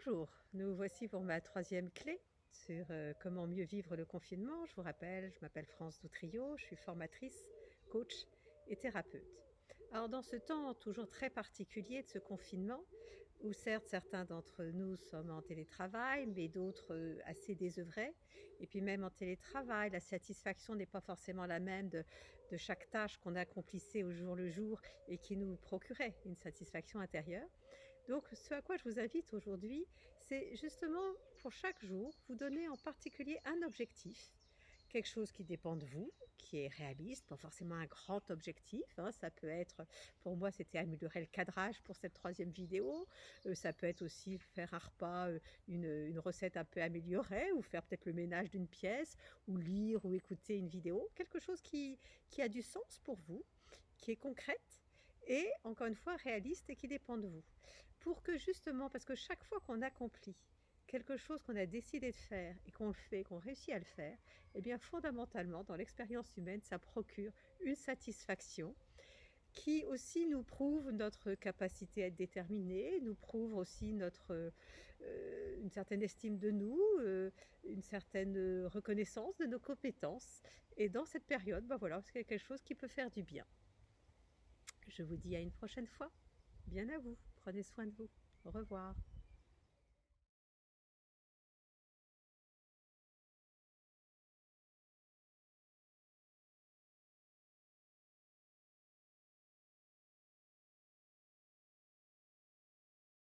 Bonjour, nous voici pour ma troisième clé sur comment mieux vivre le confinement. Je vous rappelle, je m'appelle France Doutrio, je suis formatrice, coach et thérapeute. Alors dans ce temps toujours très particulier de ce confinement, où certes certains d'entre nous sommes en télétravail, mais d'autres assez désœuvrés, et puis même en télétravail, la satisfaction n'est pas forcément la même de chaque tâche qu'on accomplissait au jour le jour et qui nous procurait une satisfaction intérieure. Donc, ce à quoi je vous invite aujourd'hui, c'est justement pour chaque jour, vous donner en particulier un objectif, quelque chose qui dépend de vous, qui est réaliste, pas forcément un grand objectif, hein. Ça peut être, pour moi, c'était améliorer le cadrage pour cette troisième vidéo. Ça peut être aussi faire un repas, une recette un peu améliorée, ou faire peut-être le ménage d'une pièce, ou lire ou écouter une vidéo. Quelque chose qui a du sens pour vous, qui est concrète et encore une fois réaliste et qui dépend de vous. Pour que justement, parce que chaque fois qu'on accomplit quelque chose qu'on a décidé de faire et qu'on le fait, qu'on réussit à le faire, eh bien fondamentalement dans l'expérience humaine, ça procure une satisfaction qui aussi nous prouve notre capacité à être déterminé, nous prouve aussi une certaine estime de nous, une certaine reconnaissance de nos compétences. Et dans cette période, ben voilà, c'est quelque chose qui peut faire du bien. Je vous dis à une prochaine fois. Bien à vous. Prenez soin de vous. Au revoir.